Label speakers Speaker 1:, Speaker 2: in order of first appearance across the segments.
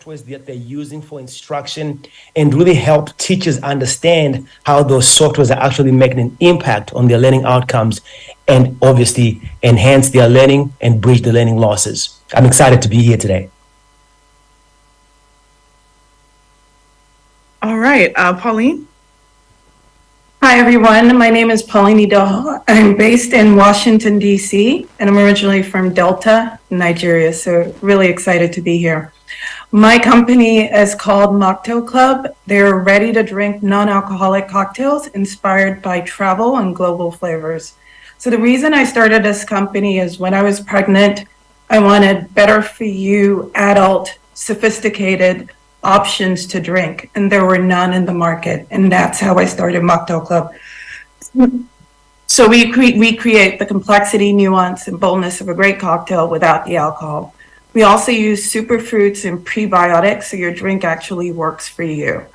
Speaker 1: softwares that they're using for instruction and really help teachers understand how those softwares are actually making an impact on their learning outcomes and obviously enhance their learning and bridge the learning losses. I'm excited to be here today.
Speaker 2: All right, Pauline.
Speaker 3: Hi, everyone. My name is Pauline Idoho. I'm based in Washington, D.C., and I'm originally from Delta, Nigeria, so really excited to be here. My company is called Mocktail Club. They're ready-to-drink non-alcoholic cocktails inspired by travel and global flavors. So the reason I started this company is when I was pregnant, I wanted better-for-you, adult, sophisticated options to drink, and there were none in the market, and that's how I started Mocktail Club. So we create the complexity, nuance, and boldness of a great cocktail without the alcohol. We also use superfruits and prebiotics, so your drink actually works for you.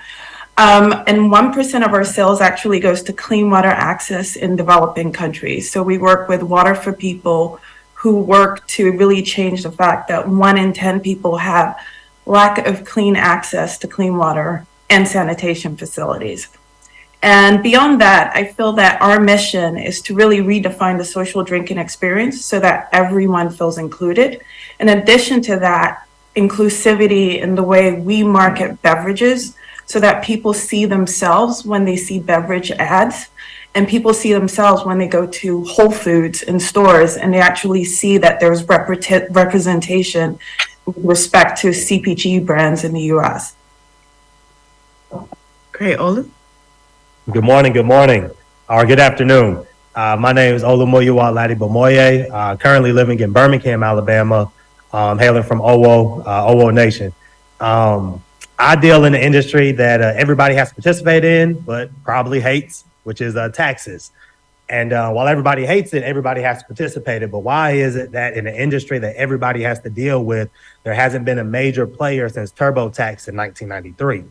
Speaker 3: And 1% of our sales actually goes to clean water access in developing countries. So we work with Water for People, who work to really change the fact that 1 in 10 people have lack of clean access to clean water and sanitation facilities. And beyond that, I feel that our mission is to really redefine the social drinking experience so that everyone feels included. In addition to that, inclusivity in the way we market beverages so that people see themselves when they see beverage ads, and people see themselves when they go to Whole Foods and stores and they actually see that there's representation with respect to CPG brands in the U.S.
Speaker 2: Great, Olu.
Speaker 4: Good morning, or good afternoon. My name is Olumoyiwa Ladibomoye, currently living in Birmingham, Alabama, hailing from Owo Nation. I deal in the industry that everybody has to participate in, but probably hates, which is taxes. And while everybody hates it, everybody has to participate in it. But why is it that in an industry that everybody has to deal with, there hasn't been a major player since TurboTax in 1993?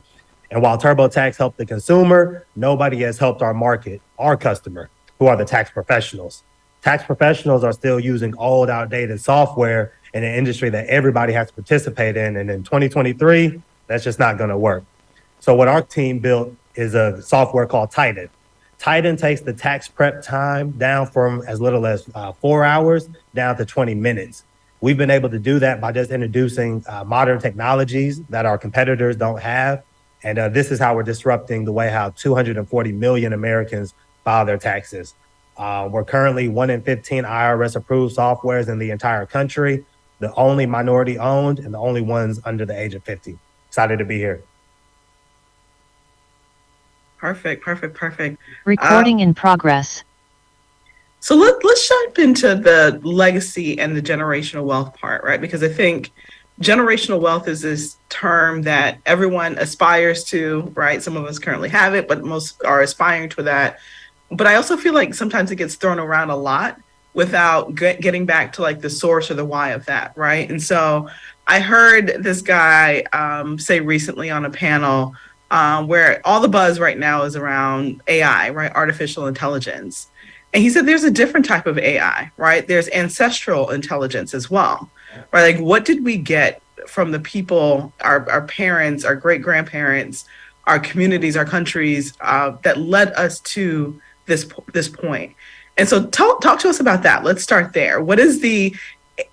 Speaker 4: And while TurboTax helped the consumer, nobody has helped our market, our customer, who are the tax professionals. Tax professionals are still using old, outdated software in an industry that everybody has to participate in. And in 2023, that's just not going to work. So what our team built is a software called Titan. Titan takes the tax prep time down from as little as 4 hours down to 20 minutes. We've been able to do that by just introducing modern technologies that our competitors don't have. And this is how we're disrupting the way how 240 million Americans file their taxes. We're currently 1 in 15 IRS approved softwares in the entire country, the only minority owned and the only ones under the age of 50. Excited to be here.
Speaker 2: Perfect.
Speaker 5: Recording in progress.
Speaker 2: So let's jump into the legacy and the generational wealth part, right? Because I think generational wealth is this term that everyone aspires to, right? Some of us currently have it, but most are aspiring to that. But I also feel like sometimes it gets thrown around a lot without getting back to like the source or the why of that, right? And so I heard this guy say recently on a panel where all the buzz right now is around AI, right? Artificial intelligence. And he said there's a different type of AI, right? There's ancestral intelligence as well, right? Like what did we get from the people, our parents, our great-grandparents, our communities, our countries that led us to this point? And so talk to us about that. Let's start there. What is the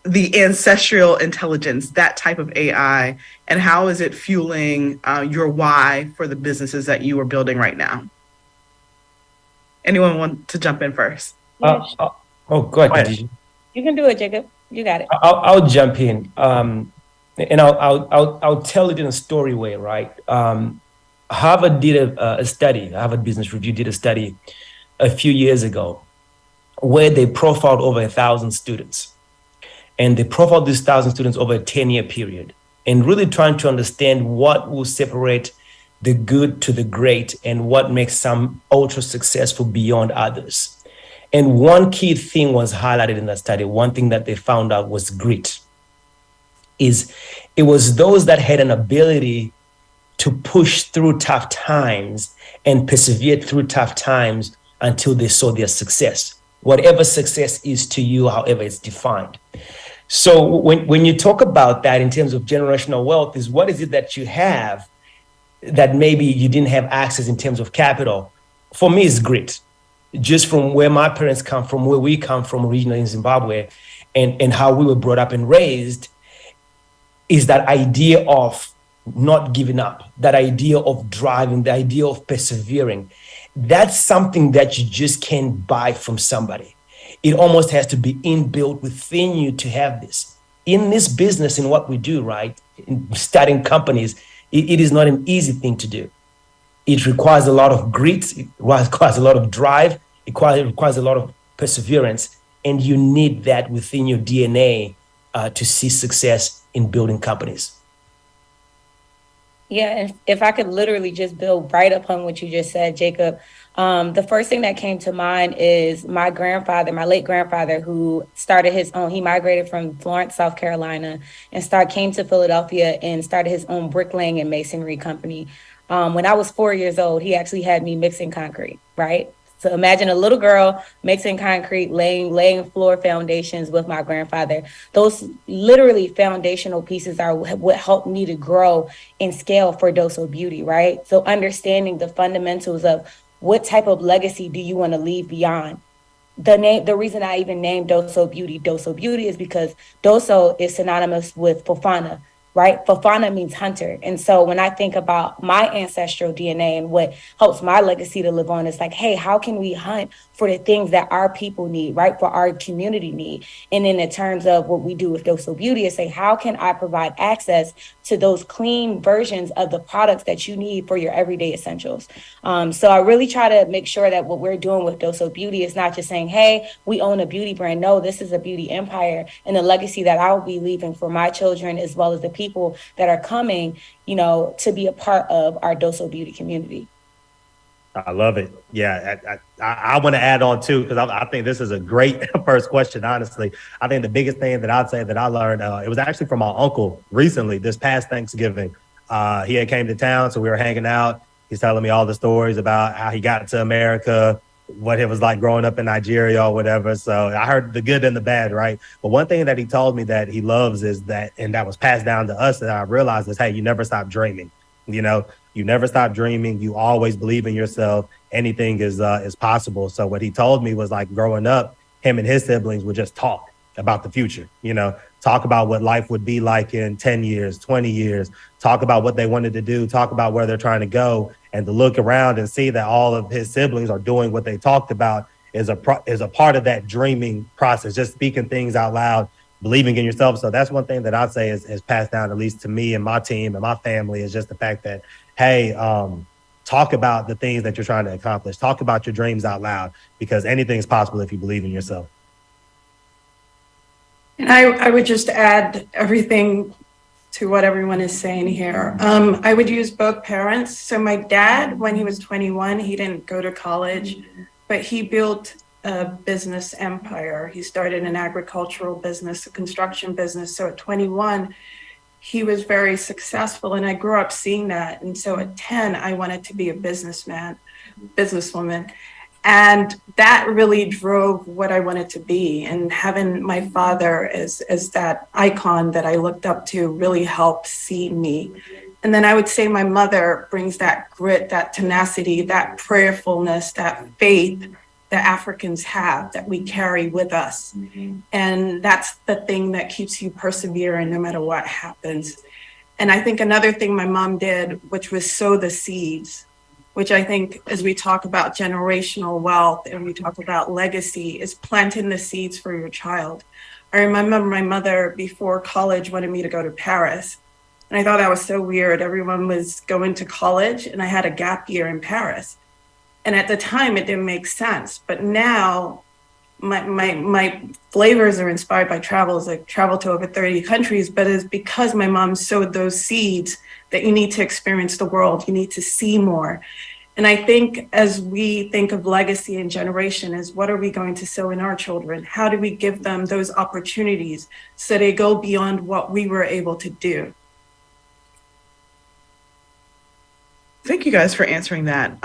Speaker 2: ancestral intelligence, that type of AI, and how is it fueling your why for the businesses that you are building right now? Anyone want to jump in first?
Speaker 1: Go ahead.
Speaker 6: You can do it, Jacob. You got it.
Speaker 1: I'll jump in, and I'll tell it in a story way, right? Harvard did a study. Harvard Business Review did a study a few years ago where they profiled over 1,000 students. And they profiled these 1,000 students over a 10-year period and really trying to understand what will separate the good to the great and what makes some ultra successful beyond others. And one key thing was highlighted in that study. One thing that they found out was grit. It was those that had an ability to push through tough times and persevere through tough times until they saw their success. Whatever success is to you, however it's defined. So when you talk about that in terms of generational wealth, is what is it that you have that maybe you didn't have access in terms of capital? For me, it's grit. Just from where my parents come from, where we come from originally in Zimbabwe, and how we were brought up and raised, is that idea of not giving up, that idea of driving, the idea of persevering. That's something that you just can't buy from somebody. It almost has to be inbuilt within you to have this. In this business, in what we do, right, in starting companies, it is not an easy thing to do. It requires a lot of grit, it requires a lot of drive, it requires a lot of perseverance, and you need that within your DNA to see success in building companies.
Speaker 6: Yeah, and if I could literally just build right upon what you just said, Jacob, the first thing that came to mind is my grandfather, my late grandfather, who started his own. He migrated from Florence, South Carolina, and came to Philadelphia and started his own bricklaying and masonry company. When I was 4 years old, he actually had me mixing concrete, right? So imagine a little girl mixing concrete, laying floor foundations with my grandfather. Those literally foundational pieces are what helped me to grow and scale for Doso Beauty, right? So understanding the fundamentals of what type of legacy do you want to leave beyond? The reason I even named Doso Beauty is because Doso is synonymous with Fofana, right? Fofana means hunter. And so when I think about my ancestral DNA and what helps my legacy to live on, it's like, hey, how can we hunt for the things that our people need, right? For our community need. And then in terms of what we do with Doso Beauty is say, how can I provide access to those clean versions of the products that you need for your everyday essentials? So I really try to make sure that what we're doing with Doso Beauty is not just saying, hey, we own a beauty brand. No, this is a beauty empire, and the legacy that I will be leaving for my children, as well as the people that are coming, to be a part of our Doso Beauty community.
Speaker 4: I love it. Yeah, I want to add on too, because I think this is a great first question, honestly. I think the biggest thing that I'd say that I learned, it was actually from my uncle recently, this past Thanksgiving. He had came to town, so we were hanging out. He's telling me all the stories about how he got to America, what it was like growing up in Nigeria or whatever. So I heard the good and the bad, right? But one thing that he told me that he loves is that, and that was passed down to us, that I realized is, hey, you never stop dreaming. You never stop dreaming. You always believe in yourself. Anything is possible. So what he told me was, like, growing up, him and his siblings would just talk about the future, talk about what life would be like in 10 years, 20 years, talk about what they wanted to do, talk about where they're trying to go, and to look around and see that all of his siblings are doing what they talked about is a part of that dreaming process, just speaking things out loud, believing in yourself. So that's one thing that I'd say is passed down, at least to me and my team and my family, is just the fact that, hey, talk about the things that you're trying to accomplish. Talk about your dreams out loud, because anything's possible if you believe in yourself.
Speaker 3: And I would just add everything to what everyone is saying here. I would use both parents. So my dad, when he was 21, he didn't go to college, but he built a business empire. He started an agricultural business, a construction business. So at 21, he was very successful, and I grew up seeing that. And so at 10, I wanted to be a businesswoman. And that really drove what I wanted to be. And having my father as that icon that I looked up to really helped see me. And then I would say my mother brings that grit, that tenacity, that prayerfulness, that faith that Africans have, that we carry with us. And that's the thing that keeps you persevering no matter what happens. And I think another thing my mom did, which was sow the seeds, which I think, as we talk about generational wealth and we talk about legacy, is planting the seeds for your child. I remember my mother before college wanted me to go to Paris. And I thought that was so weird. Everyone was going to college and I had a gap year in Paris. And at the time it didn't make sense. But now my flavors are inspired by travels. I traveled to over 30 countries, but it's because my mom sowed those seeds that you need to experience the world. You need to see more. And I think as we think of legacy and generation, is what are we going to sow in our children? How do we give them those opportunities so they go beyond what we were able to do?
Speaker 2: Thank you guys for answering that.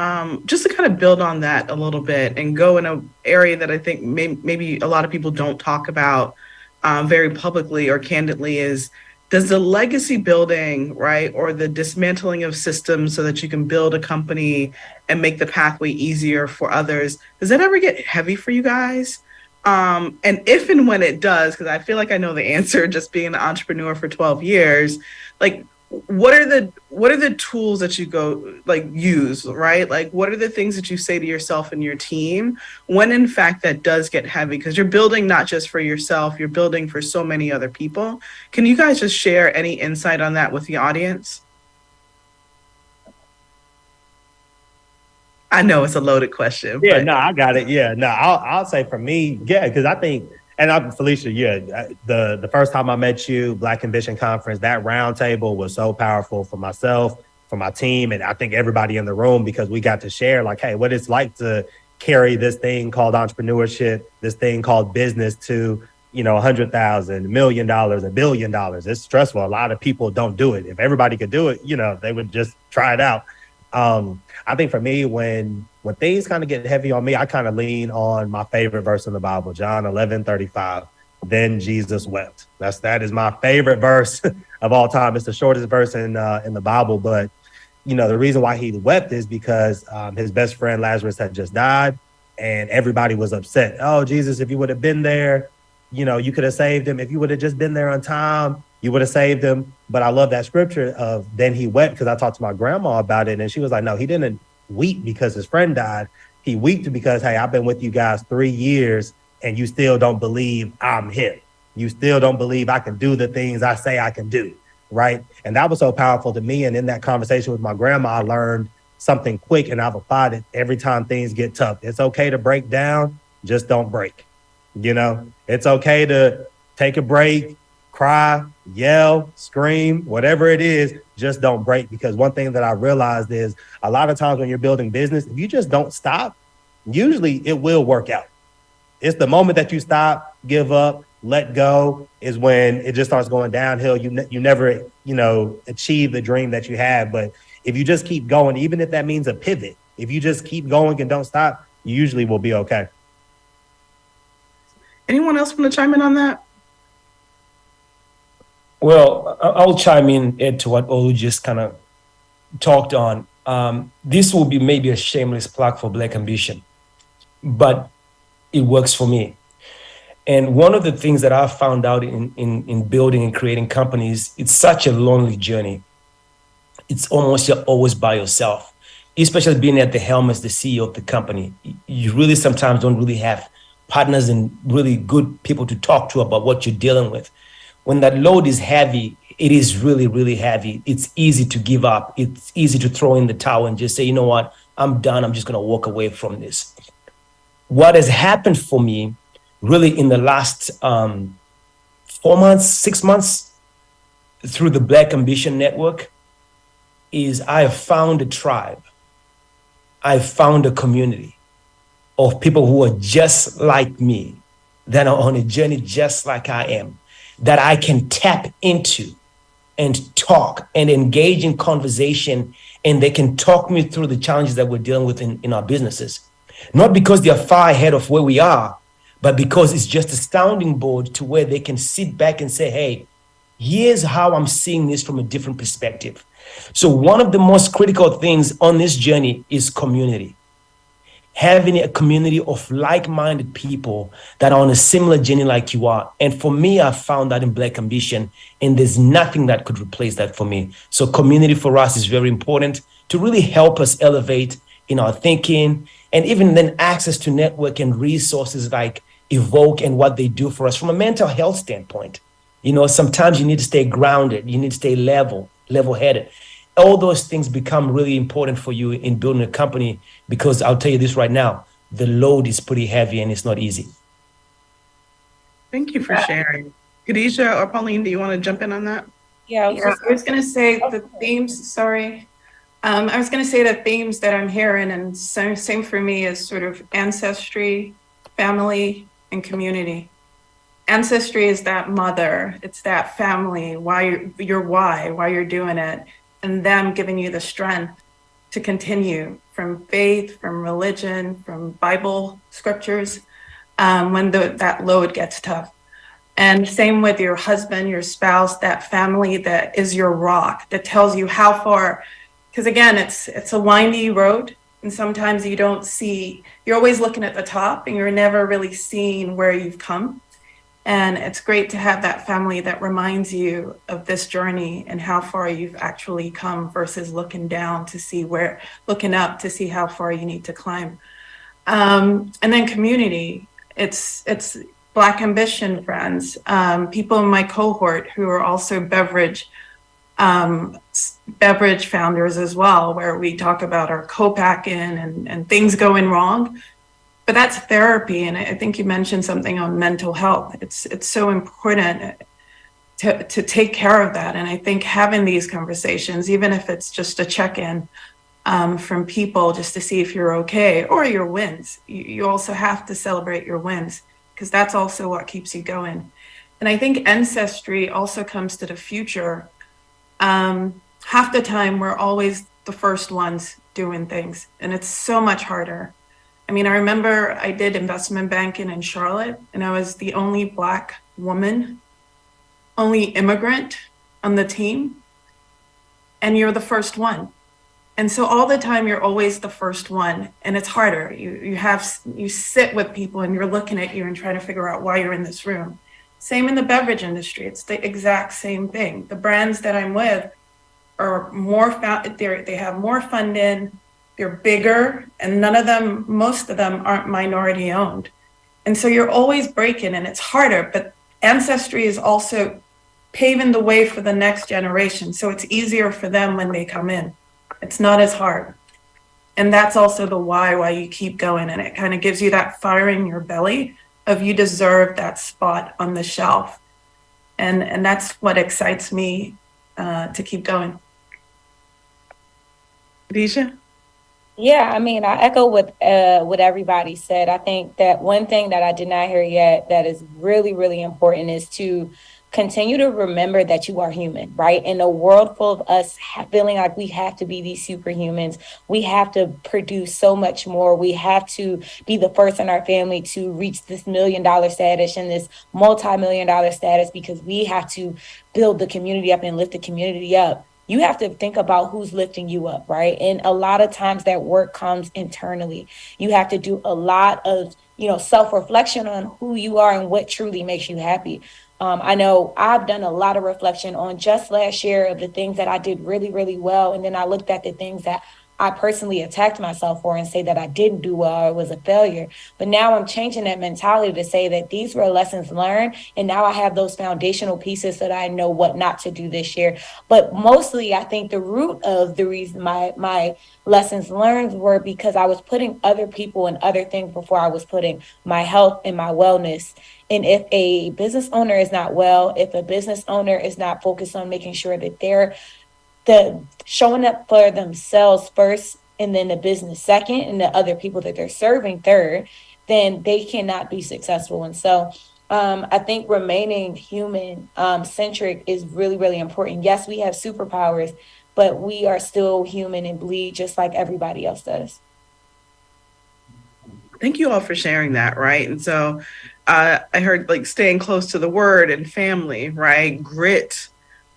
Speaker 2: Just to kind of build on that a little bit and go in an area that I think maybe a lot of people don't talk about very publicly or candidly is, does the legacy building, right, or the dismantling of systems so that you can build a company and make the pathway easier for others, does that ever get heavy for you guys? And if and when it does, because I feel like I know the answer, just being an entrepreneur for 12 years, like what are the tools that you use, right? Like what are the things that you say to yourself and your team when in fact that does get heavy? Because you're building not just for yourself, you're building for so many other people. Can you guys just share any insight on that with the audience? I know it's a loaded question.
Speaker 4: Yeah,
Speaker 2: but
Speaker 4: no, I got it. Yeah, no, I'll say for me, yeah, because I think, and I'm Felecia, yeah, the first time I met you, Black Ambition Conference, that roundtable was so powerful for myself, for my team, and I think everybody in the room, because we got to share like, hey, what it's like to carry this thing called entrepreneurship, this thing called business to, $100,000, $1 million, $1 billion. It's stressful. A lot of people don't do it. If everybody could do it, they would just try it out. I think for me, when things kind of get heavy on me, I kind of lean on my favorite verse in the Bible, John 11:35. Then Jesus wept. That is my favorite verse of all time. It's the shortest verse in the Bible, but the reason why he wept is because his best friend Lazarus had just died, and everybody was upset. Oh, Jesus, if you would have been there, you could have saved him. If you would have just been there on time, you would have saved him. But I love that scripture of then he wept, because I talked to my grandma about it, and she was like, no, he didn't weep because his friend died. He wept because, hey, I've been with you guys 3 years and you still don't believe I'm him. You still don't believe I can do the things I say I can do, right? And that was so powerful to me. And in that conversation with my grandma, I learned something quick, and I've applied it every time things get tough. It's okay to break down, just don't break. It's okay to take a break, cry, yell, scream, whatever it is, just don't break. Because one thing that I realized is a lot of times when you're building business, if you just don't stop, usually it will work out. It's the moment that you stop, give up, let go is when it just starts going downhill. You never, achieve the dream that you have. But if you just keep going, even if that means a pivot, if you just keep going and don't stop, you usually will be okay.
Speaker 2: Anyone else want to chime in on that?
Speaker 1: Well, I'll chime in, Ed, to what Olu just kind of talked on. This will be maybe a shameless plug for Black Ambition, but it works for me. And one of the things that I've found out in building and creating companies, it's such a lonely journey. It's almost you're always by yourself, especially being at the helm as the CEO of the company. You really sometimes don't really have partners and really good people to talk to about what you're dealing with. When that load is heavy, it is really, really heavy. It's easy to give up. It's easy to throw in the towel and just say, you know what, I'm done. I'm just going to walk away from this. What has happened for me really in the last 4 months, 6 months through the Black Ambition Network is I have found a tribe. I've found a community of people who are just like me, that are on a journey just like I am, that I can tap into and talk and engage in conversation, and they can talk me through the challenges that we're dealing with in our businesses. Not because they're far ahead of where we are, but because it's just a sounding board to where they can sit back and say, hey, here's how I'm seeing this from a different perspective. So one of the most critical things on this journey is community. Having a community of like-minded people that are on a similar journey like you are. And for me, I found that in Black Ambition, and there's nothing that could replace that for me. So community for us is very important to really help us elevate in our thinking, and even then access to network and resources like Evoke and what they do for us from a mental health standpoint. Sometimes you need to stay grounded, you need to stay level-headed. All those things become really important for you in building a company, because I'll tell you this right now, the load is pretty heavy and it's not easy.
Speaker 2: Thank you for sharing. Khadijah or Pauline, do you want to jump in on that?
Speaker 3: Yeah, I was going to say the themes, I was going to say the themes that I'm hearing, and same for me, is sort of ancestry, family, and community. Ancestry is that mother, it's that family, why you're doing it, and them giving you the strength to continue from faith, from religion, from Bible scriptures, when that load gets tough. And same with your husband, your spouse, that family that is your rock, that tells you how far, because again, it's a windy road. And sometimes you don't see, you're always looking at the top and you're never really seeing where you've come. And it's great to have that family that reminds you of this journey and how far you've actually come versus looking down to see where, looking up to see how far you need to climb. And then community, it's Black Ambition friends, people in my cohort who are also beverage founders as well, where we talk about our co-packing and things going wrong. But that's therapy. And I think you mentioned something on mental health. It's so important to take care of that. And I think having these conversations, even if it's just a check-in from people just to see if you're okay or your wins, you also have to celebrate your wins, because that's also what keeps you going. And I think ancestry also comes to the future. Half the time, we're always the first ones doing things, and it's so much harder. I mean, I remember I did investment banking in Charlotte, and I was the only Black woman, only immigrant on the team, and you're the first one. And so all the time, you're always the first one, and it's harder. You sit with people, and you're looking at you and trying to figure out why you're in this room. Same in the beverage industry. It's the exact same thing. The brands that I'm with are they have more funding, they're bigger, and most of them aren't minority owned. And so you're always breaking, and it's harder, but ancestry is also paving the way for the next generation. So it's easier for them when they come in. It's not as hard. And that's also the why you keep going. And it kind of gives you that fire in your belly of you deserve that spot on the shelf. And that's what excites me to keep going.
Speaker 2: Deja?
Speaker 6: Yeah, I mean, I echo what everybody said. I think that one thing that I did not hear yet that is really, really important is to continue to remember that you are human, right? In a world full of us feeling like we have to be these superhumans, we have to produce so much more. We have to be the first in our family to reach this $1 million status and this multi-million-dollar status because we have to build the community up and lift the community up. You have to think about who's lifting you up, right? And a lot of times that work comes internally. You have to do a lot of, self-reflection on who you are and what truly makes you happy. I know I've done a lot of reflection on just last year of the things that I did really, really well. And then I looked at the things that I personally attacked myself for and say that I didn't do well or it was a failure. But now I'm changing that mentality to say that these were lessons learned. And now I have those foundational pieces so that I know what not to do this year. But mostly, I think the root of the reason my lessons learned were because I was putting other people and other things before I was putting my health and my wellness. And if a business owner is not well, if a business owner is not focused on making sure that they're showing up for themselves first and then the business second and the other people that they're serving third, then they cannot be successful. And so I think remaining human centric is really, really important. Yes, we have superpowers, but we are still human and bleed just like everybody else does.
Speaker 2: Thank you all for sharing that, right? And so I heard staying close to the word and family, right? Grit,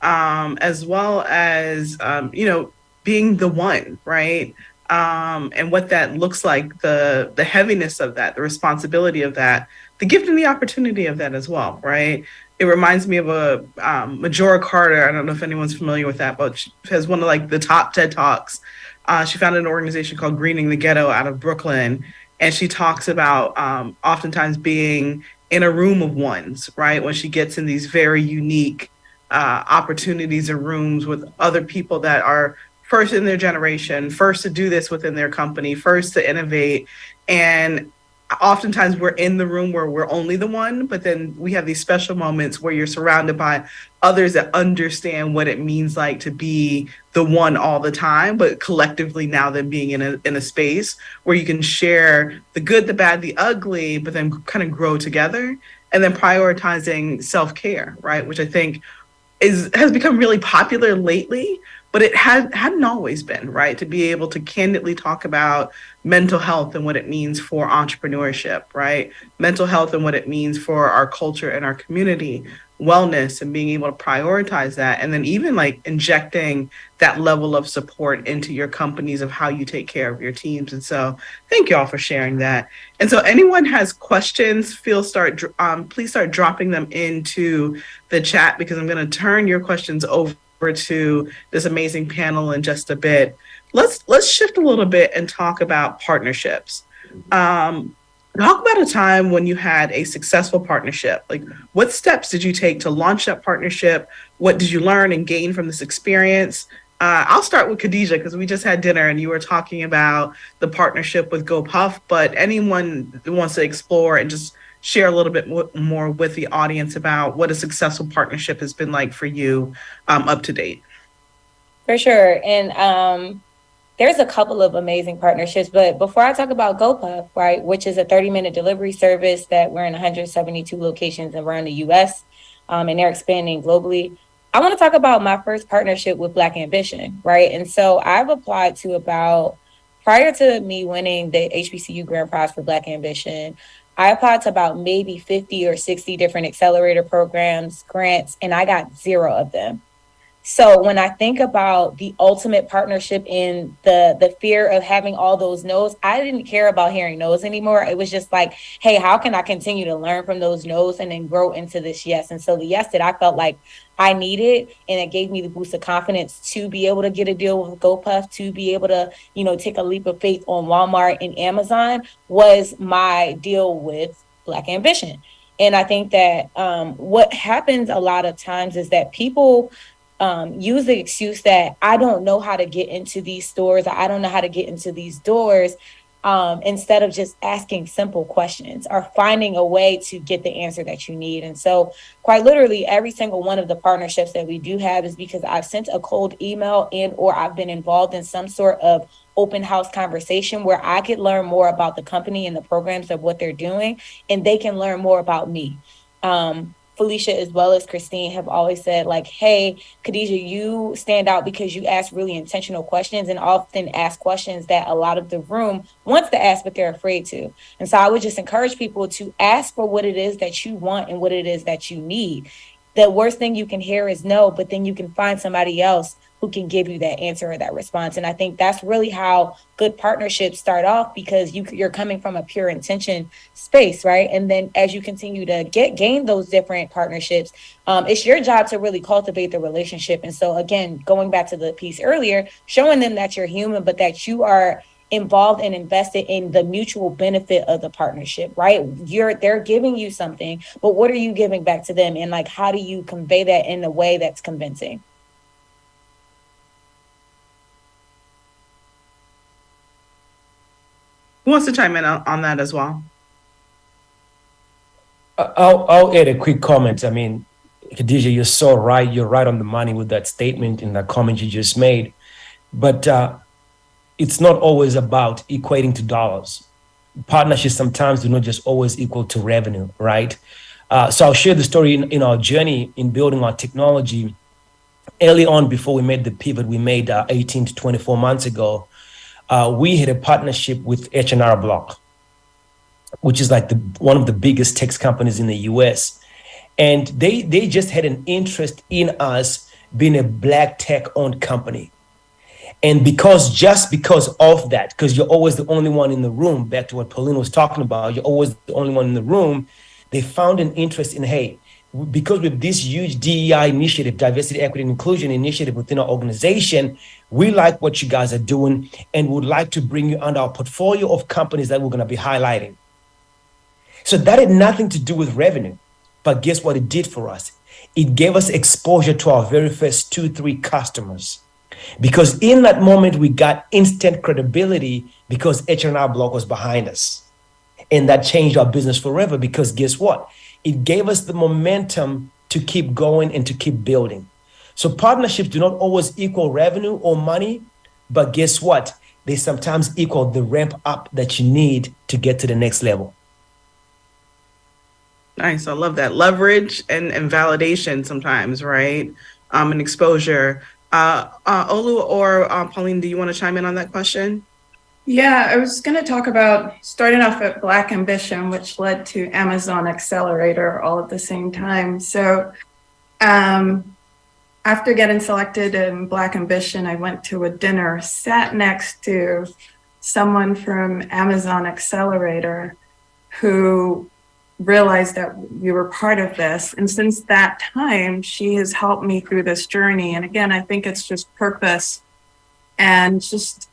Speaker 2: as well as, being the one, right? And what that looks like, the heaviness of that, the responsibility of that, the gift and the opportunity of that as well, right? It reminds me of a Majora Carter. I don't know if anyone's familiar with that, but she has one of the top TED Talks. She founded an organization called Greening the Ghetto out of Brooklyn. And she talks about oftentimes being in a room of ones, right? When she gets in these very unique opportunities or rooms with other people that are first in their generation, first to do this within their company, first to innovate. And oftentimes we're in the room where we're only the one, but then we have these special moments where you're surrounded by others that understand what it means to be the one all the time, but collectively now then being in a space where you can share the good, the bad, the ugly, but then kind of grow together, and then prioritizing self-care, right? Which I think has become really popular lately, but it hadn't always been, right? To be able to candidly talk about mental health and what it means for entrepreneurship, right? Mental health and what it means for our culture and our community, wellness, and being able to prioritize that. And then even like injecting that level of support into your companies of how you take care of your teams. And so thank you all for sharing that. And so anyone has questions, please start dropping them into the chat, because I'm going to turn your questions over to this amazing panel in just a bit. Let's shift a little bit and talk about partnerships. Talk about a time when you had a successful partnership. Like, what steps did you take to launch that partnership? What did you learn and gain from this experience? I'll start with Khadijah, because we just had dinner and you were talking about the partnership with GoPuff, but anyone who wants to explore and just share a little bit more with the audience about what a successful partnership has been like for you up to date.
Speaker 6: For sure. And there's a couple of amazing partnerships, but before I talk about GoPuff, right, which is a 30-minute delivery service that we're in 172 locations around the US, and they're expanding globally, I want to talk about my first partnership with Black Ambition, right? And so I've applied to prior to me winning the HBCU Grand Prize for Black Ambition, I applied to about maybe 50 or 60 different accelerator programs, grants, and I got 0 of them. So when I think about the ultimate partnership and the fear of having all those no's, I didn't care about hearing no's anymore. It was just like, hey, how can I continue to learn from those no's and then grow into this yes? And so the yes that I felt like I needed, and it gave me the boost of confidence to be able to get a deal with GoPuff, to be able to, take a leap of faith on Walmart and Amazon, was my deal with Black Ambition. And I think that what happens a lot of times is that people use the excuse that I don't know how to get into these stores, or I don't know how to get into these doors, instead of just asking simple questions or finding a way to get the answer that you need. And so quite literally, every single one of the partnerships that we do have is because I've sent a cold email or I've been involved in some sort of open house conversation where I could learn more about the company and the programs of what they're doing, and they can learn more about me. Felecia, as well as Christine, have always said, like, hey, Khadijah, you stand out because you ask really intentional questions and often ask questions that a lot of the room wants to ask, but they're afraid to. And so I would just encourage people to ask for what it is that you want and what it is that you need. The worst thing you can hear is no, but then you can find somebody else who can give you that answer or that response. And I think that's really how good partnerships start off, because you're coming from a pure intention space, right? And then as you continue to gain those different partnerships, it's your job to really cultivate the relationship. And so again, going back to the piece earlier, showing them that you're human, but that you are involved and invested in the mutual benefit of the partnership, right? They're giving you something, but what are you giving back to them? And like, how do you convey that in a way that's convincing?
Speaker 2: Who wants to chime in on that as well?
Speaker 1: I'll add a quick comment. I mean, Khadijah, you're so right. You're right on the money with that statement and that comment you just made. But it's not always about equating to dollars. Partnerships sometimes do not just always equal to revenue, right? So I'll share the story in our journey in building our technology. Early on, before we made the pivot we made 18 to 24 months ago, we had a partnership with H&R Block, which is like one of the biggest tech companies in the US. And they just had an interest in us being a Black tech-owned company. And because of that, because you're always the only one in the room, back to what Pauline was talking about, you're always the only one in the room, they found an interest in, hey, because with this huge DEI initiative, diversity, equity, and inclusion initiative within our organization, we like what you guys are doing and would like to bring you under our portfolio of companies that we're going to be highlighting. So that had nothing to do with revenue, but guess what it did for us? It gave us exposure to our very first 2-3 customers. Because in that moment, we got instant credibility because H&R Block was behind us. And that changed our business forever, because guess what? It gave us the momentum to keep going and to keep building. So partnerships do not always equal revenue or money, but guess what? They sometimes equal the ramp up that you need to get to the next level.
Speaker 2: Nice. I love that. Leverage and validation sometimes, right? And exposure. Olu or Pauline, do you want to chime in on that question?
Speaker 3: Yeah, I was going to talk about starting off at Black Ambition, which led to Amazon Accelerator all at the same time. So after getting selected in Black Ambition, I went to a dinner, sat next to someone from Amazon Accelerator who realized that we were part of this. And since that time, she has helped me through this journey. And again, I think it's just purpose and just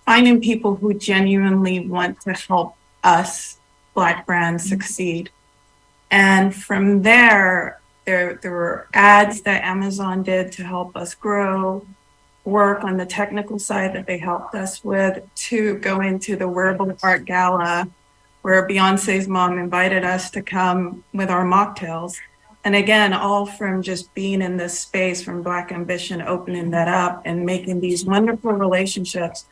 Speaker 3: finding people who genuinely want to help us Black brands succeed. And from there were ads that Amazon did to help us grow, work on the technical side that they helped us with, to go into the Wearable Art Gala, where Beyonce's mom invited us to come with our mocktails. And again, all from just being in this space, from Black Ambition, opening that up and making these wonderful relationships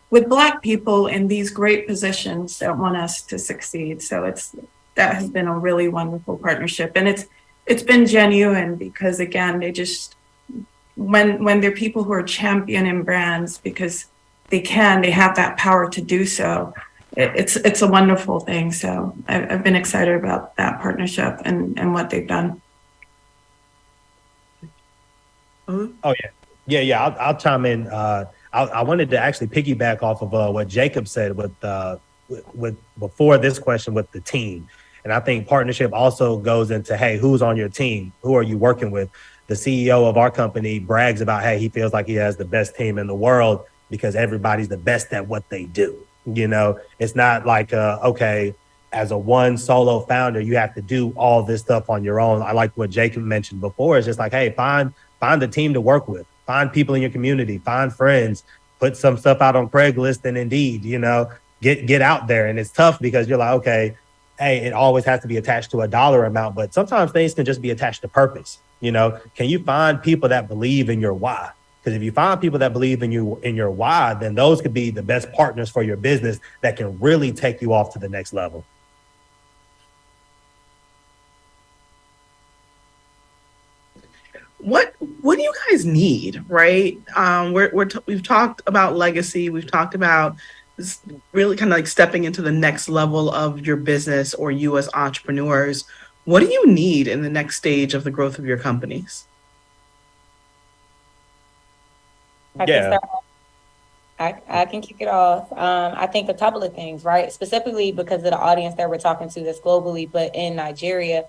Speaker 3: with Black people in these great positions that want us to succeed. So that has been a really wonderful partnership. And it's been genuine because, again, they just, when they're people who are championing brands because they have that power to do so, it's a wonderful thing. So I've been excited about that partnership and what they've done.
Speaker 4: Oh yeah. I'll chime in. I wanted to actually piggyback off of what Jacob said with before this question with the team. And I think partnership also goes into, hey, who's on your team? Who are you working with? The CEO of our company brags about, hey, he feels like he has the best team in the world because everybody's the best at what they do. You know, it's not like, okay, as a one solo founder, you have to do all this stuff on your own. I like what Jacob mentioned before. It's just like, hey, find a team to work with, find people in your community, find friends, put some stuff out on Craigslist and Indeed, you know, get out there. And it's tough because you're like, okay, hey, it always has to be attached to a dollar amount, but sometimes things can just be attached to purpose. You know, can you find people that believe in your why? Because if you find people that believe in you, in your why, then those could be the best partners for your business that can really take you off to the next level.
Speaker 2: What do you guys need, right? We've talked about legacy. We've talked about really kind of like stepping into the next level of your business or you as entrepreneurs. What do you need in the next stage of the growth of your companies?
Speaker 6: I can kick it off. I think a couple of things, right? Specifically because of the audience that we're talking to that's globally, but in Nigeria,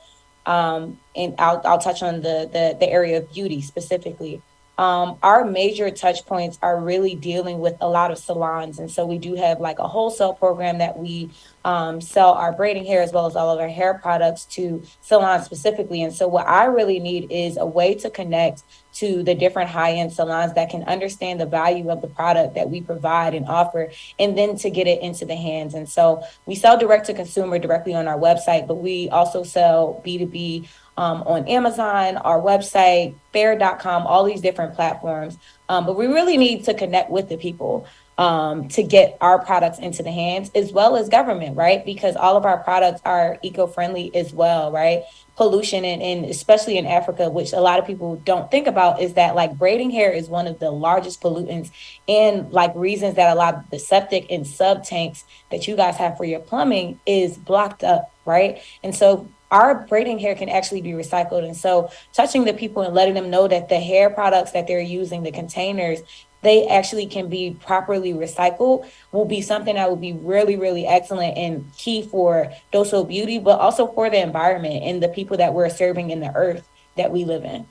Speaker 6: and I'll touch on the area of beauty specifically. Our major touch points are really dealing with a lot of salons. And so we do have like a wholesale program that we sell our braiding hair as well as all of our hair products to salons specifically. And so what I really need is a way to connect to the different high-end salons that can understand the value of the product that we provide and offer, and then to get it into the hands. And so we sell direct to consumer directly on our website, but we also sell B2B on Amazon, our website, fair.com, all these different platforms. But we really need to connect with the people to get our products into the hands, as well as government, right? Because all of our products are eco-friendly as well, right? Pollution, and especially in Africa, which a lot of people don't think about, is that like braiding hair is one of the largest pollutants, and like reasons that a lot of the septic and sub tanks that you guys have for your plumbing is blocked up, right? And so our braiding hair can actually be recycled. And so touching the people and letting them know that the hair products that they're using, the containers, they actually can be properly recycled will be something that will be really, really excellent and key for Doso Beauty, but also for the environment and the people that we're serving in the earth that we live in.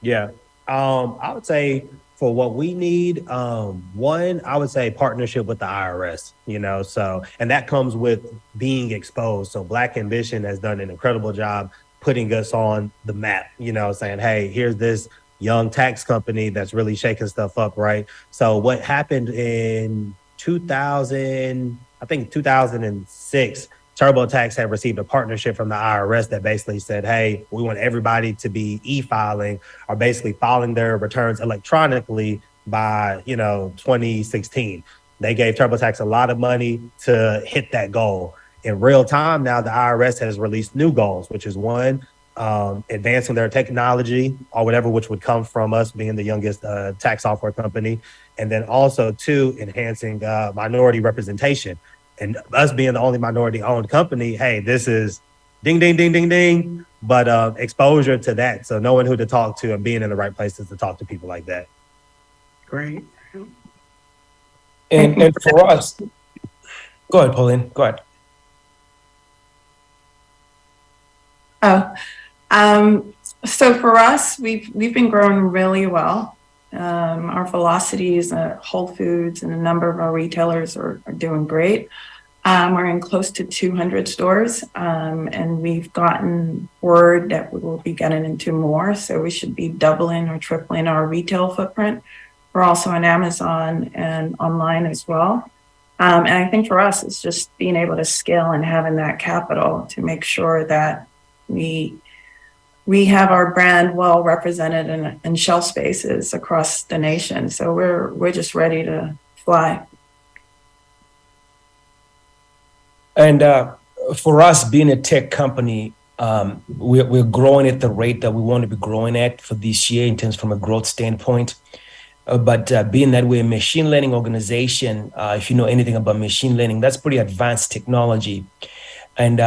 Speaker 4: Yeah, I would say for what we need, one, I would say partnership with the IRS, you know, so, and that comes with being exposed. So Black Ambition has done an incredible job putting us on the map, you know, saying, hey, here's this young tax company that's really shaking stuff up, right? So what happened in 2006, TurboTax had received a partnership from the IRS that basically said, hey, we want everybody to be e-filing or basically filing their returns electronically by, 2016. They gave TurboTax a lot of money to hit that goal. in real time now, the IRS has released new goals, which is one, advancing their technology or whatever, which would come from us being the youngest tax software company. And then also two, enhancing minority representation. And us being the only minority owned company, hey, this is ding, ding, ding, ding, ding, but exposure to that. So knowing who to talk to and being in the right places to talk to people like that.
Speaker 2: Great.
Speaker 1: And for us, go ahead, Pauline, go ahead.
Speaker 3: So for us, we've been growing really well. Our velocities at Whole Foods and a number of our retailers are doing great. We're in close to 200 stores, and we've gotten word that we will be getting into more. So we should be doubling or tripling our retail footprint. We're also on Amazon and online as well. And I think for us, it's just being able to scale and having that capital to make sure that we have our brand well represented in shelf spaces across the nation. So we're just ready to fly.
Speaker 1: And for us, being a tech company, we're growing at the rate that we want to be growing at for this year in terms from a growth standpoint. But being that we're a machine learning organization, if you know anything about machine learning, that's pretty advanced technology. And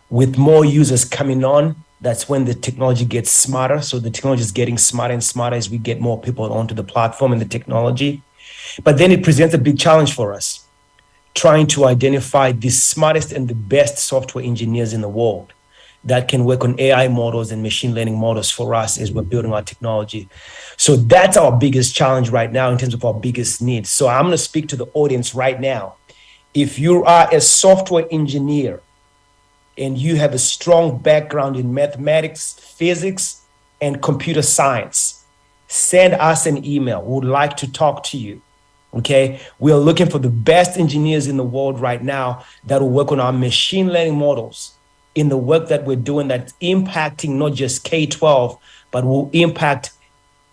Speaker 1: with more users coming on, that's when the technology gets smarter. So the technology is getting smarter and smarter as we get more people onto the platform and the technology. But then it presents a big challenge for us, trying to identify the smartest and the best software engineers in the world that can work on AI models and machine learning models for us as we're building our technology. So that's our biggest challenge right now in terms of our biggest need. So I'm going to speak to the audience right now. If you are a software engineer and you have a strong background in mathematics, physics, and computer science, send us an email. We would like to talk to you. Okay, we are looking for the best engineers in the world right now that will work on our machine learning models in the work that we're doing that's impacting not just K-12, but will impact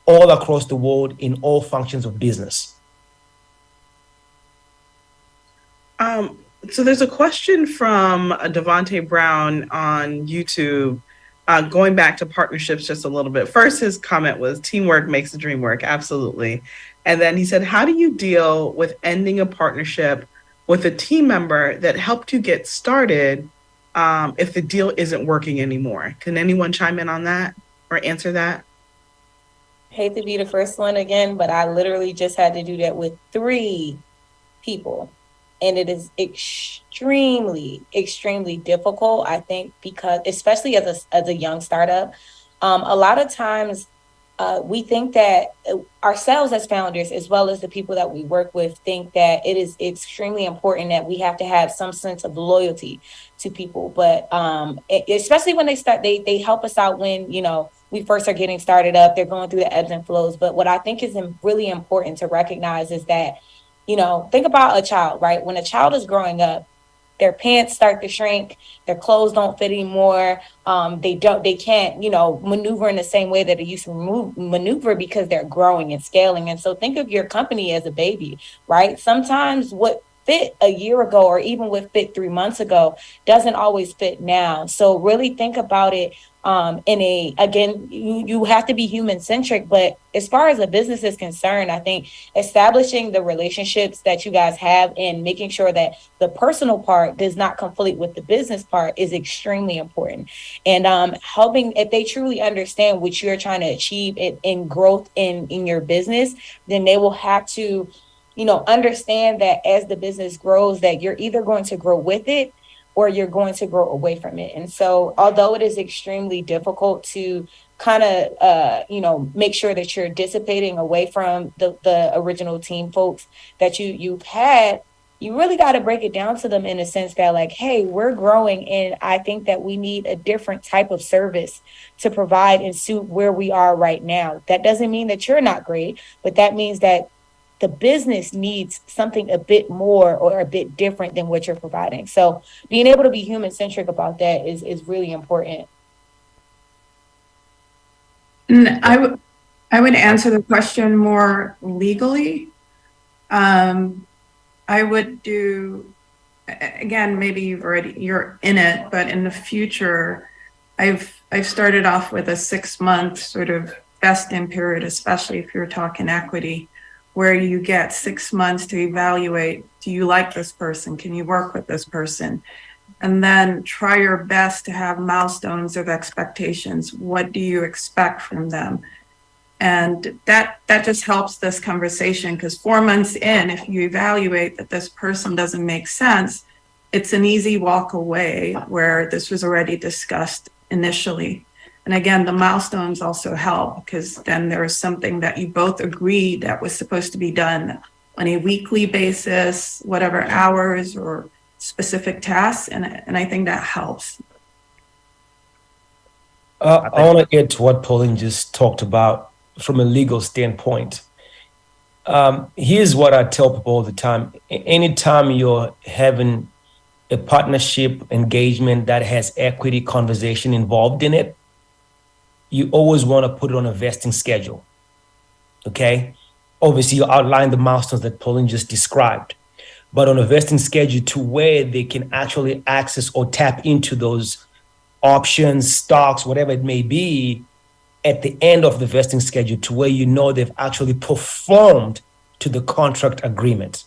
Speaker 1: all across the world in all functions of business.
Speaker 2: So there's a question from Devontae Brown on YouTube, going back to partnerships just a little bit. First, his comment was teamwork makes the dream work. Absolutely. And then he said, how do you deal with ending a partnership with a team member that helped you get started if the deal isn't working anymore? Can anyone chime in on that or answer that?
Speaker 6: Hate to be the first one again, but I literally just had to do that with 3 people. And it is extremely, extremely difficult, I think, because especially as a young startup, a lot of times we think that ourselves as founders, as well as the people that we work with, think that it is extremely important that we have to have some sense of loyalty to people. But especially when they start, they help us out when, you know, we first are getting started up, they're going through the ebbs and flows. But what I think is really important to recognize is that, you know, think about a child, right? When a child is growing up, their pants start to shrink, their clothes don't fit anymore. They can't, you know, maneuver in the same way that they used to maneuver because they're growing and scaling. And so think of your company as a baby, right? Sometimes what fit a year ago or even what fit 3 months ago doesn't always fit now. So really think about it you have to be human centric, but as far as a business is concerned, I think establishing the relationships that you guys have and making sure that the personal part does not conflict with the business part is extremely important. And helping, if they truly understand what you're trying to achieve in growth in your business, then they will have to, you know, understand that as the business grows, that you're either going to grow with it or you're going to grow away from it. And so although it is extremely difficult to kind of, make sure that you're dissipating away from the original team folks that you've had, you really got to break it down to them in a sense that like, hey, we're growing. And I think that we need a different type of service to provide and suit where we are right now. That doesn't mean that you're not great, but that means that the business needs something a bit more or a bit different than what you're providing. So being able to be human centric about that is really important.
Speaker 3: And I would answer the question more legally. I would do again, maybe you're in it, but in the future, I've started off with a 6-month sort of vesting period, especially if you're talking equity, where you get 6 months to evaluate, do you like this person? Can you work with this person? And then try your best to have milestones of expectations. What do you expect from them? And that just helps this conversation, because 4 months in, if you evaluate that this person doesn't make sense, it's an easy walk away where this was already discussed initially. And again, the milestones also help, because then there is something that you both agreed that was supposed to be done on a weekly basis, whatever hours or specific tasks. And I think that helps.
Speaker 1: I want to get to what Pauline just talked about from a legal standpoint. Here's what I tell people all the time. Anytime you're having a partnership engagement that has equity conversation involved in it, you always want to put it on a vesting schedule. Okay? Obviously, you outline the milestones that Pauline just described, but on a vesting schedule to where they can actually access or tap into those options, stocks, whatever it may be, at the end of the vesting schedule, to where you know they've actually performed to the contract agreement.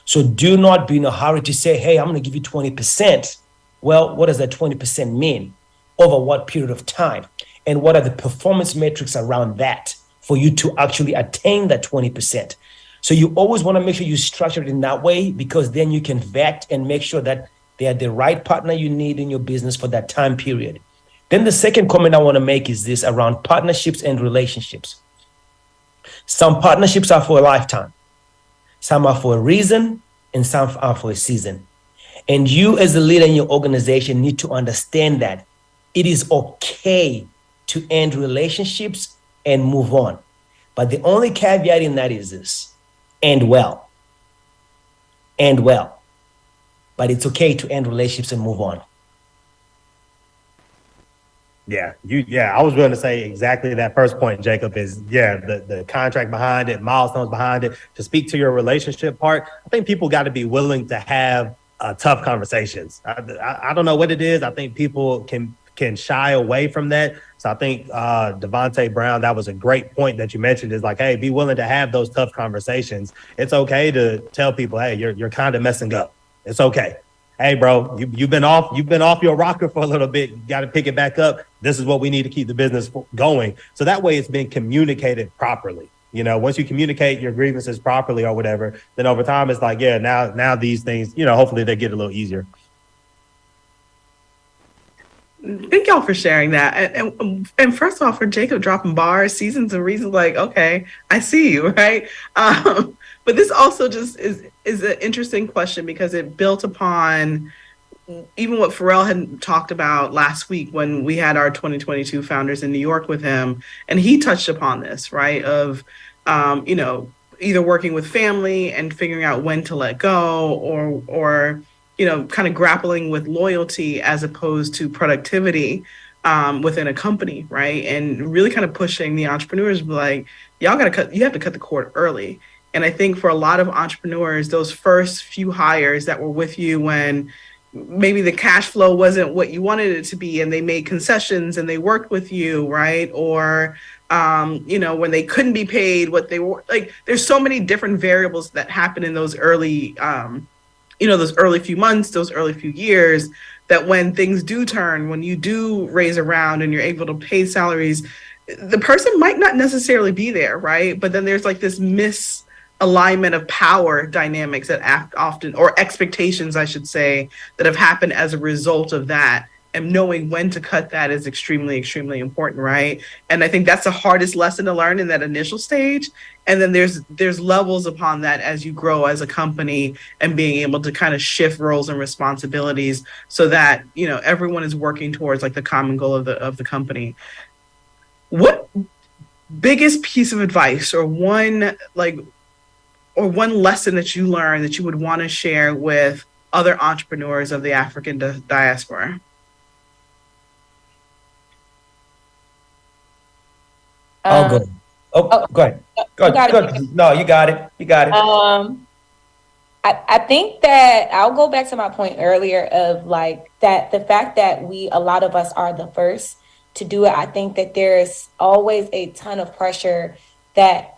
Speaker 1: So do not be in a hurry to say, hey, I'm going to give you 20%. Well, what does that 20% mean? Over what period of time? And what are the performance metrics around that for you to actually attain that 20%? So you always want to make sure you structure it in that way, because then you can vet and make sure that they are the right partner you need in your business for that time period. Then the second comment I want to make is this around partnerships and relationships. Some partnerships are for a lifetime. Some are for a reason, and some are for a season. And you as a leader in your organization need to understand that it is okay to end relationships and move on. But the only caveat in that is this: end well. End well. But it's okay to end relationships and move on.
Speaker 4: Yeah, I was going to say exactly that first point, Jacob, is the contract behind it, milestones behind it. To speak to your relationship part, I think people got to be willing to have tough conversations. I don't know what it is. I think people can shy away from that. So I think Devontae Brown, that was a great point that you mentioned, is like, hey, be willing to have those tough conversations. It's okay to tell people, hey, you're kind of messing up. It's okay. Hey, bro, you've been off your rocker for a little bit. You got to pick it back up. This is what we need to keep the business going. So that way it's been communicated properly. You know, once you communicate your grievances properly or whatever, then over time it's like, yeah, now these things, you know, hopefully they get a little easier.
Speaker 2: Thank y'all for sharing that. And first of all, for Jacob dropping bars, seasons and reasons, like, okay, I see you, right? But this also just is an interesting question, because it built upon even what Pharrell had talked about last week when we had our 2022 founders in New York with him. And he touched upon this, right? Of, you know, either working with family and figuring out when to let go, or you know, kind of grappling with loyalty as opposed to productivity within a company, right? And really kind of pushing the entrepreneurs, like, you have to cut the cord early. And I think for a lot of entrepreneurs, those first few hires that were with you when maybe the cash flow wasn't what you wanted it to be, and they made concessions and they worked with you, right? Or, you know, when they couldn't be paid what they were, like, there's so many different variables that happen in those early, you know, those early few months, those early few years, that when things do turn, when you do raise around and you're able to pay salaries, the person might not necessarily be there, right? But then there's like this misalignment of power dynamics that often, or expectations, I should say, that have happened as a result of that. And knowing when to cut that is extremely, extremely important, right? And I think that's the hardest lesson to learn in that initial stage. And then there's levels upon that as you grow as a company, and being able to kind of shift roles and responsibilities so that, you know, everyone is working towards like the common goal of the company. What biggest piece of advice or one lesson that you learned that you would want to share with other entrepreneurs of the African diaspora?
Speaker 1: I'll go. Go ahead. Go ahead. No, you got it. You got it.
Speaker 6: I think that I'll go back to my point earlier of like that the fact that a lot of us are the first to do it. I think that there's always a ton of pressure that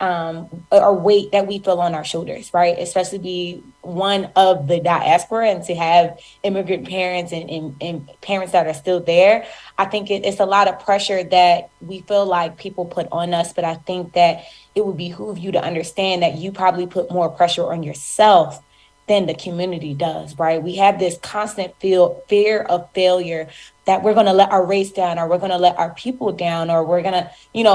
Speaker 6: or weight that we feel on our shoulders, right? Especially be one of the diaspora and to have immigrant parents and parents that are still there. I think it's a lot of pressure that we feel like people put on us, but I think that it would behoove you to understand that you probably put more pressure on yourself than the community does, right? We have this constant fear of failure, that we're going to let our race down, or we're going to let our people down, or we're going to,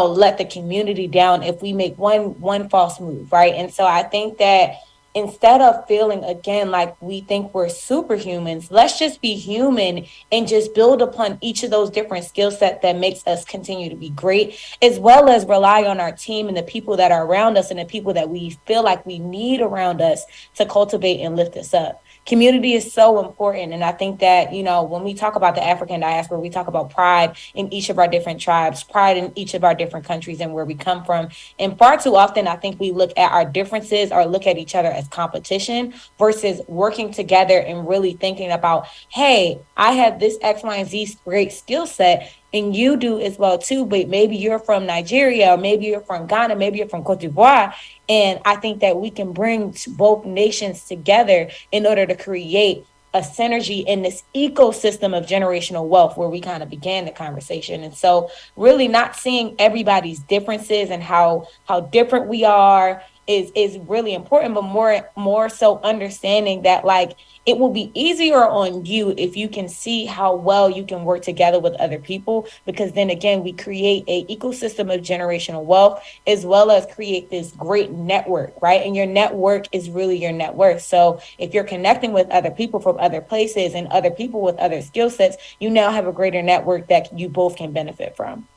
Speaker 6: let the community down if we make one false move, right? And so I think that instead of feeling again like we think we're superhumans, let's just be human and just build upon each of those different skill sets that makes us continue to be great, as well as rely on our team and the people that are around us and the people that we feel like we need around us to cultivate and lift us up. Community is so important. And I think that, when we talk about the African diaspora, we talk about pride in each of our different tribes, pride in each of our different countries and where we come from. And far too often, I think we look at our differences or look at each other as competition versus working together and really thinking about, hey, I have this X, Y, and Z great skill set, and you do as well too, but maybe you're from Nigeria, or maybe you're from Ghana, maybe you're from Cote d'Ivoire. And I think that we can bring both nations together in order to create a synergy in this ecosystem of generational wealth where we kind of began the conversation. And so really not seeing everybody's differences and how different we are is really important, but more so understanding that like it will be easier on you if you can see how well you can work together with other people, because then again, we create a ecosystem of generational wealth as well as create this great network, right? And your network is really your net worth. So if you're connecting with other people from other places and other people with other skill sets, you now have a greater network that you both can benefit from.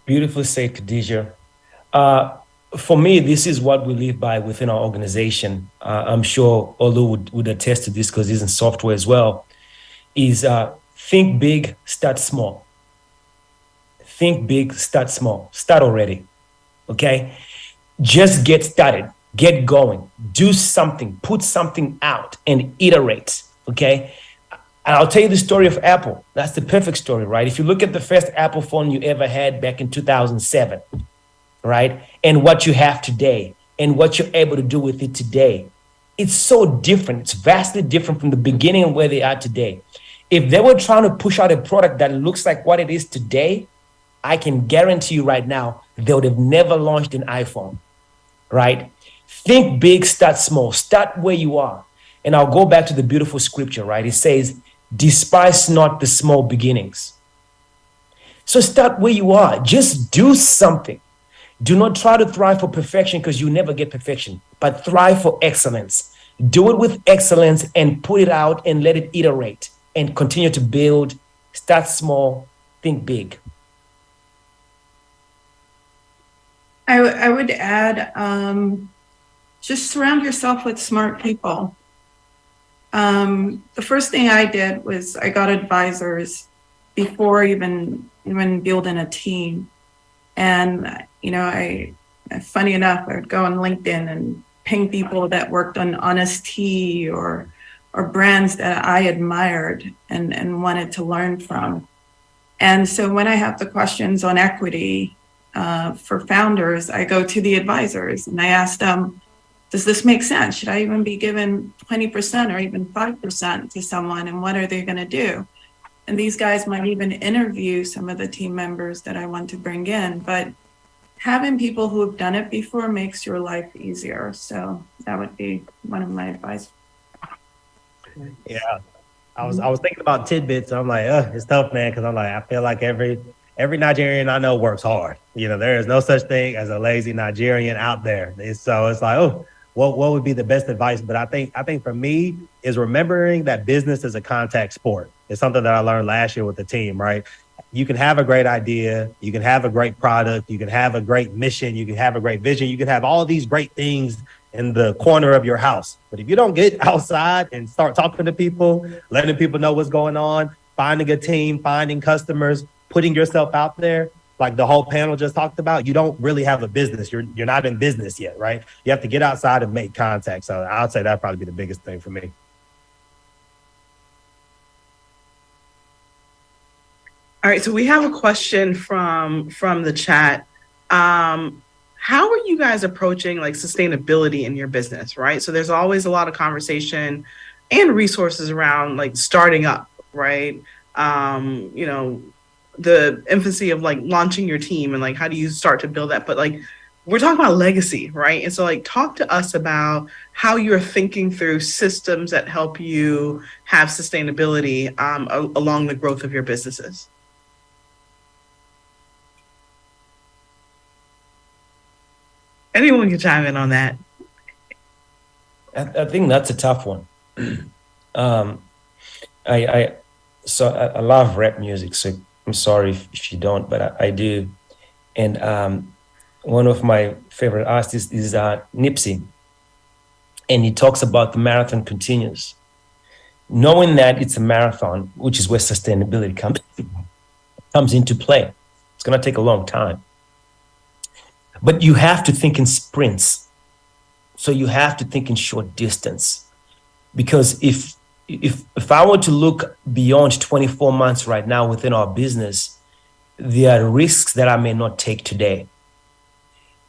Speaker 1: Beautifully said, Khadija. For me, this is what we live by within our organization. I'm sure Olu would attest to this because he's in software as well, is think big, start small. Think big, start small. Start already, okay? Just get started, get going, do something, put something out and iterate, okay? And I'll tell you the story of Apple. That's the perfect story, right? If you look at the first Apple phone you ever had back in 2007, right? And what you have today and what you're able to do with it today, it's so different. It's vastly different from the beginning and where they are today. If they were trying to push out a product that looks like what it is today, I can guarantee you right now, they would have never launched an iPhone, right? Think big, start small, start where you are. And I'll go back to the beautiful scripture, right? It says, despise not the small beginnings. So start where you are. Just do something. Do not try to thrive for perfection because you never get perfection, but thrive for excellence. Do it with excellence and put it out and let it iterate and continue to build. Start small, think big.
Speaker 3: I would add, just surround yourself with smart people. The first thing I did was I got advisors before even building a team. And, funny enough, I would go on LinkedIn and ping people that worked on Honest Tea or brands that I admired and wanted to learn from. And so when I have the questions on equity for founders, I go to the advisors and I ask them, does this make sense? Should I even be given 20% or even 5% to someone? And what are they going to do? And these guys might even interview some of the team members that I want to bring in. But having people who have done it before makes your life easier. So that would be one of my advice.
Speaker 4: Yeah, I was thinking about tidbits. I'm like, it's tough, man, because I'm like, I feel like every Nigerian I know works hard. There is no such thing as a lazy Nigerian out there. So it's like, what would be the best advice? But I think for me is remembering that business is a contact sport. It's something that I learned last year with the team, right? You can have a great idea, you can have a great product, you can have a great mission, you can have a great vision, you can have all these great things in the corner of your house. But if you don't get outside and start talking to people, letting people know what's going on, finding a team, finding customers, putting yourself out there, like the whole panel just talked about, you don't really have a business. You're not in business yet, right? You have to get outside and make contact. So I'd say that'd probably be the biggest thing for me.
Speaker 2: All right, so we have a question from the chat. How are you guys approaching like sustainability in your business, right? So there's always a lot of conversation and resources around like starting up, right? You know, the infancy of like launching your team and like how do you start to build that? But like we're talking about legacy, right? And so like talk to us about how you're thinking through systems that help you have sustainability along the growth of your businesses. Anyone can chime in on that.
Speaker 1: I think that's a tough one. I love rap music, so I'm sorry if you don't, but I do. And one of my favorite artists is Nipsey, and he talks about the marathon continues. Knowing that it's a marathon, which is where sustainability comes into play. It's going to take a long time. But you have to think in sprints. So you have to think in short distance. Because if I were to look beyond 24 months right now within our business, there are risks that I may not take today.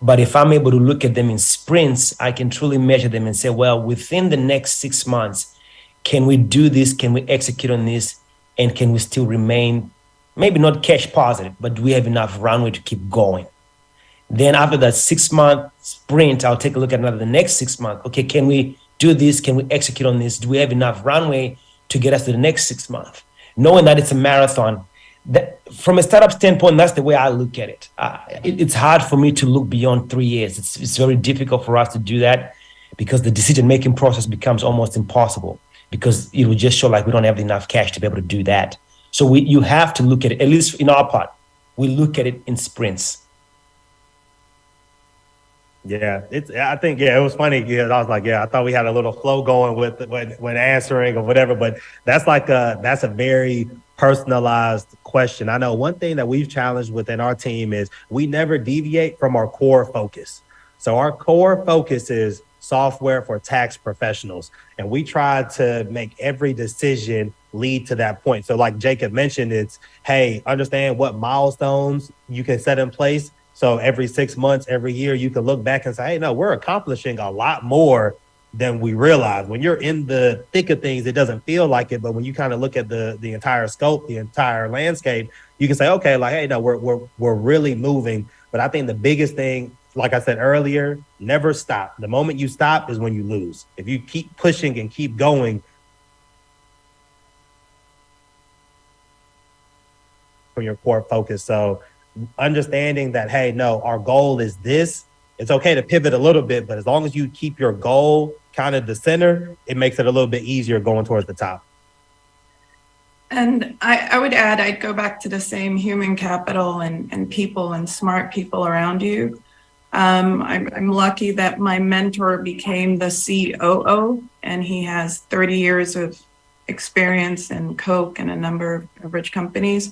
Speaker 1: But if I'm able to look at them in sprints, I can truly measure them and say, well, within the next 6 months, can we do this? Can we execute on this? And can we still remain, maybe not cash positive, but do we have enough runway to keep going? Then after that 6-month sprint, I'll take a look at the next 6 months. Okay, can we do this? Can we execute on this? Do we have enough runway to get us to the next 6 months? Knowing that it's a marathon, that from a startup standpoint, that's the way I look at it. It's hard for me to look beyond 3 years. It's very difficult for us to do that because the decision-making process becomes almost impossible because it will just show like we don't have enough cash to be able to do that. So you have to look at it, at least in our part, we look at it in sprints.
Speaker 4: Yeah, I think it was funny because I was like, I thought we had a little flow going with when answering or whatever, but that's a very personalized question. I know one thing that we've challenged within our team is we never deviate from our core focus. So our core focus is software for tax professionals, and we try to make every decision lead to that point. So like Jacob mentioned, it's, hey, understand what milestones you can set in place. So every 6 months, every year, you can look back and say, hey, no, we're accomplishing a lot more than we realize. When you're in the thick of things, it doesn't feel like it. But when you kind of look at the entire scope, the entire landscape, you can say, okay, like, hey, no, we're really moving. But I think the biggest thing, like I said earlier, never stop. The moment you stop is when you lose. If you keep pushing and keep going from your core focus. So understanding that, hey, no, our goal is this. It's okay to pivot a little bit, but as long as you keep your goal kind of the center, it makes it a little bit easier going towards the top.
Speaker 3: And I would add, I'd go back to the same human capital and people and smart people around you. I'm lucky that my mentor became the COO, and he has 30 years of experience in Coke and a number of rich companies.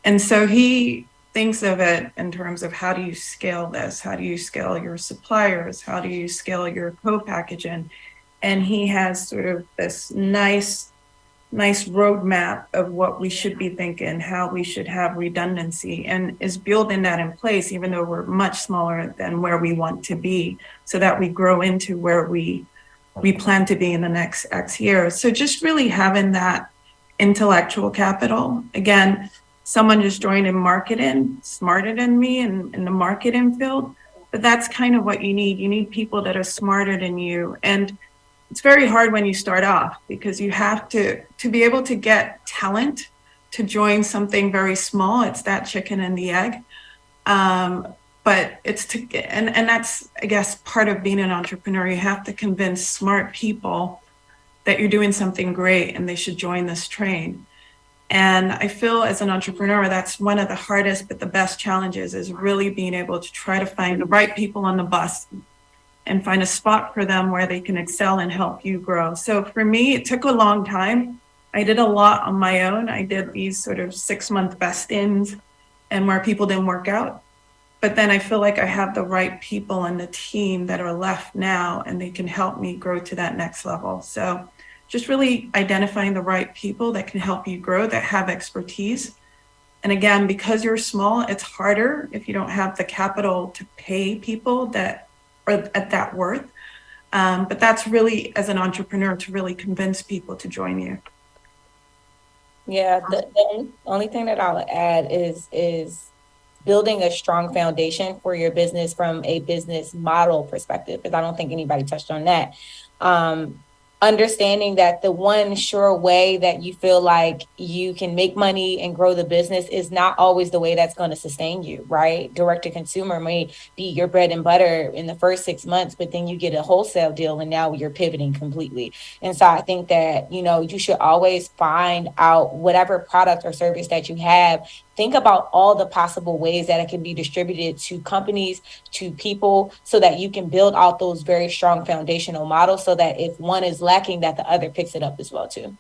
Speaker 3: And so he thinks of it in terms of how do you scale this? How do you scale your suppliers? How do you scale your co-packaging? And he has sort of this nice roadmap of what we should be thinking, how we should have redundancy, and is building that in place, even though we're much smaller than where we want to be, so that we grow into where we plan to be in the next X years. So just really having that intellectual capital. Again, someone just joined in marketing, smarter than me in the marketing field, but that's kind of what you need. You need people that are smarter than you. And it's very hard when you start off because you have to be able to get talent to join something very small. It's that chicken and the egg. But it's and that's, I guess, part of being an entrepreneur. You have to convince smart people that you're doing something great and they should join this train. And I feel as an entrepreneur, that's one of the hardest but the best challenges, is really being able to try to find the right people on the bus and find a spot for them where they can excel and help you grow. So for me, it took a long time. I did a lot on my own. I did these sort of 6-month best-ins and where people didn't work out. But then I feel like I have the right people in the team that are left now, and they can help me grow to that next level. So just really identifying the right people that can help you grow, that have expertise. And again, because you're small, it's harder if you don't have the capital to pay people that are at that worth. But that's really, as an entrepreneur, to really convince people to join you.
Speaker 6: Yeah, the only thing that I'll add is building a strong foundation for your business from a business model perspective, because I don't think anybody touched on that. Understanding that the one sure way that you feel like you can make money and grow the business is not always the way that's going to sustain you, right? Direct to consumer may be your bread and butter in the first 6 months, but then you get a wholesale deal and now you're pivoting completely. And so I think that, you should always find out whatever product or service that you have. Think about all the possible ways that it can be distributed to companies, to people, so that you can build out those very strong foundational models, so that if one is lacking, that the other picks it up as well too.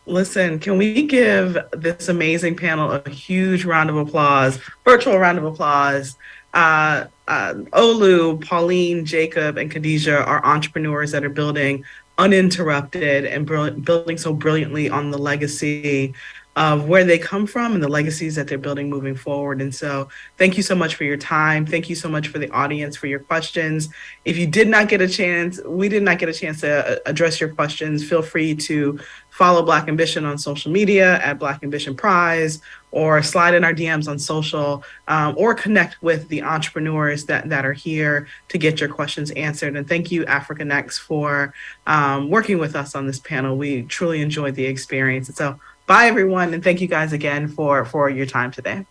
Speaker 2: Listen, can we give this amazing panel a huge round of applause, virtual round of applause? Olu, Pauline, Jacob, and Khadijah are entrepreneurs that are building uninterrupted and building so brilliantly on the legacy of where they come from and the legacies that they're building moving forward. And so thank you so much for your time. Thank you so much for the audience for your questions. If you did not get a chance, we did not get a chance to address your questions, feel free to follow Black Ambition on social media at Black Ambition Prize, or slide in our DMs on social, or connect with the entrepreneurs that are here to get your questions answered. And thank you, AfricanXT, for working with us on this panel. We truly enjoyed the experience. And so bye, everyone. And thank you guys again for your time today.